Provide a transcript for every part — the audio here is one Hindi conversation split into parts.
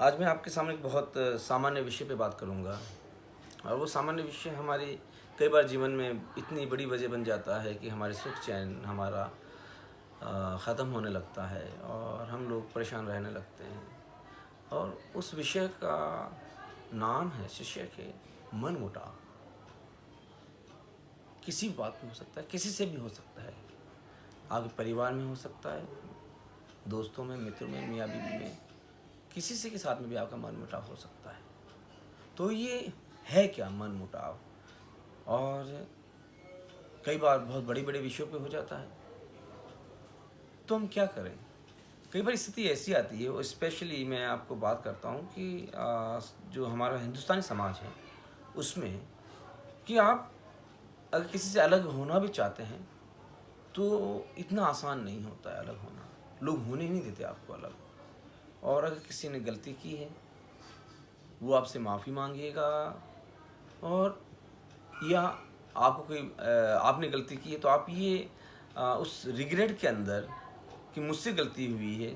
आज मैं आपके सामने एक बहुत सामान्य विषय पे बात करूँगा और वो सामान्य विषय हमारे कई बार जीवन में इतनी बड़ी वजह बन जाता है कि हमारे सुख चैन हमारा ख़त्म होने लगता है और हम लोग परेशान रहने लगते हैं। और उस विषय का नाम है शिष्य के मन मुटाव। किसी भी बात में हो सकता है, किसी से भी हो सकता है। आपके परिवार में हो सकता है, दोस्तों में, मित्रों में, मियाँ बीवी में, किसी से के साथ में भी आपका मन मुटाव हो सकता है। तो ये है क्या मन मुटाव? और कई बार बहुत बड़े-बड़े विषयों पे हो जाता है। तो हम क्या करें? कई बार स्थिति ऐसी आती है, और स्पेशली मैं आपको बात करता हूँ कि जो हमारा हिंदुस्तानी समाज है, उसमें कि आप अगर किसी से अलग होना भी चाहते हैं, तो इतना आसान नहीं होता है अलग होना। लोग होने नहीं देते आपको अलग। और अगर किसी ने गलती की है, वो आपसे माफ़ी मांगेगा। और या आपको कोई आपने गलती की है तो आप ये उस रिग्रेट के अंदर कि मुझसे गलती हुई है,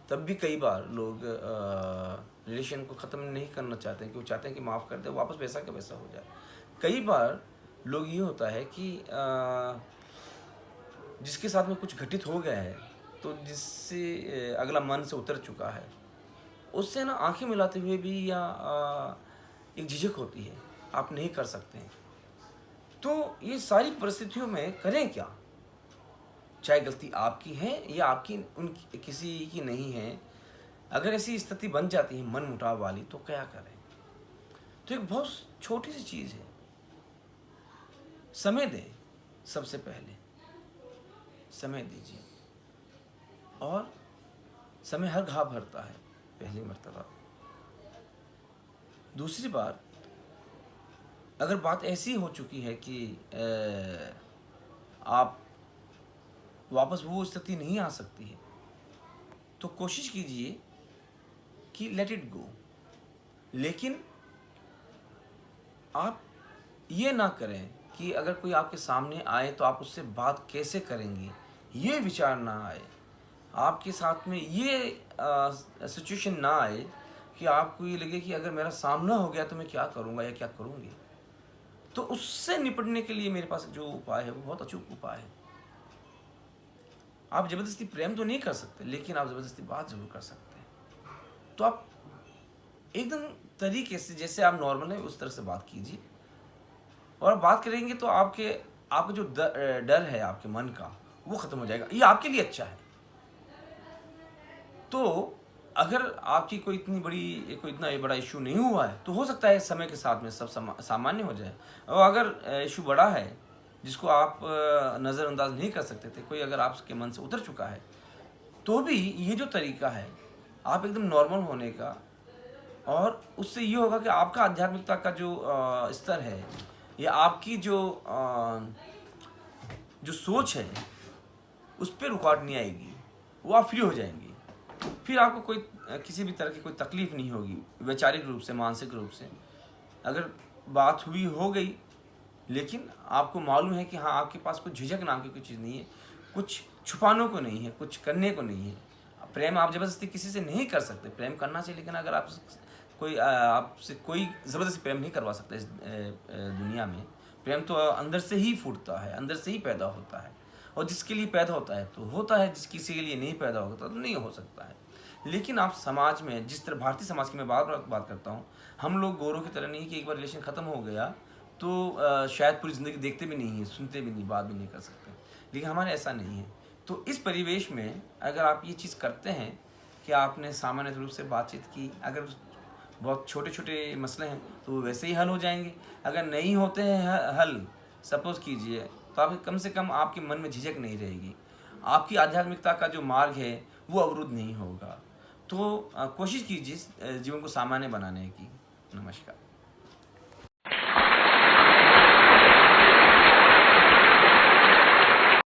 तब भी कई बार लोग रिलेशन को ख़त्म नहीं करना चाहते हैं, कि वो चाहते हैं कि माफ़ कर दे, वापस वैसा का वैसा हो जाए। कई बार लोग ये होता है कि जिसके साथ में कुछ घटित हो गया है, तो जिससे अगला मन से उतर चुका है, उससे ना आंखें मिलाते हुए भी या एक झिझक होती है, आप नहीं कर सकते हैं। तो ये सारी परिस्थितियों में करें क्या? चाहे गलती आपकी है या आपकी उनकी किसी की नहीं है, अगर ऐसी स्थिति बन जाती है मन मुटाव वाली, तो क्या करें? तो एक बहुत छोटी सी चीज़ है, समय दें। सबसे पहले समय दीजिए। और समय हर घाव भरता है, पहली मर्तबा। दूसरी बात, अगर बात ऐसी हो चुकी है कि आप वापस वो स्थिति नहीं आ सकती है, तो कोशिश कीजिए कि लेट इट गो। लेकिन आप ये ना करें कि अगर कोई आपके सामने आए तो आप उससे बात कैसे करेंगे, ये विचार ना आए। आपके साथ में ये सिचुएशन ना आए कि आपको ये लगे कि अगर मेरा सामना हो गया तो मैं क्या करूँगा या क्या करूँगी। तो उससे निपटने के लिए मेरे पास जो उपाय है वो बहुत अचूक उपाय है। आप ज़बरदस्ती प्रेम तो नहीं कर सकते, लेकिन आप ज़बरदस्ती बात ज़रूर कर सकते हैं। तो आप एकदम तरीके से, जैसे आप नॉर्मल है उस तरह से बात कीजिए। और बात करेंगे तो आपका जो डर है आपके मन का, वो ख़त्म हो जाएगा। ये आपके लिए अच्छा है। तो अगर आपकी कोई इतना बड़ा इश्यू नहीं हुआ है, तो हो सकता है समय के साथ में सब सामान्य हो जाए। और अगर इश्यू बड़ा है, जिसको आप नज़रअंदाज नहीं कर सकते थे, कोई अगर आपके मन से उतर चुका है, तो भी ये जो तरीका है आप एकदम नॉर्मल होने का, और उससे ये होगा कि आपका आध्यात्मिकता का जो स्तर है, या आपकी जो सोच है, उस पर रुकावट नहीं आएगी। वो आप फ्री हो जाएंगी। फिर आपको कोई किसी भी तरह की कोई तकलीफ नहीं होगी, वैचारिक रूप से, मानसिक रूप से। अगर बात हुई हो गई, लेकिन आपको मालूम है कि हाँ, आपके पास कुछ झिझक नाम की कोई चीज़ नहीं है, कुछ छुपाने को नहीं है, कुछ करने को नहीं है। प्रेम आप ज़बरदस्ती किसी से नहीं कर सकते। प्रेम करना चाहिए, लेकिन अगर आपसे कोई ज़बरदस्ती प्रेम नहीं करवा सकता इस दुनिया में। प्रेम तो अंदर से ही फूटता है, अंदर से ही पैदा होता है। और जिसके लिए पैदा होता है तो होता है, जिस किसी के लिए नहीं पैदा होता तो नहीं हो सकता है। लेकिन आप समाज में, जिस तरह भारतीय समाज की मैं बात करता हूँ, हम लोग गोरों की तरह नहीं कि एक बार रिलेशन ख़त्म हो गया तो शायद पूरी ज़िंदगी देखते भी नहीं हैं, सुनते भी नहीं, बात भी नहीं कर सकते। लेकिन हमारे ऐसा नहीं है। तो इस परिवेश में अगर आप ये चीज़ करते हैं कि आपने सामान्य रूप से बातचीत की, अगर बहुत छोटे-छोटे मसले हैं तो वो वैसे ही हल हो जाएंगे। अगर नहीं होते हैं हल, सपोज़ कीजिए, तो आप कम से कम आपके मन में झिझक नहीं रहेगी। आपकी आध्यात्मिकता का जो मार्ग है वो अवरुद्ध नहीं होगा। तो कोशिश कीजिए जीवन को सामान्य बनाने की। नमस्कार।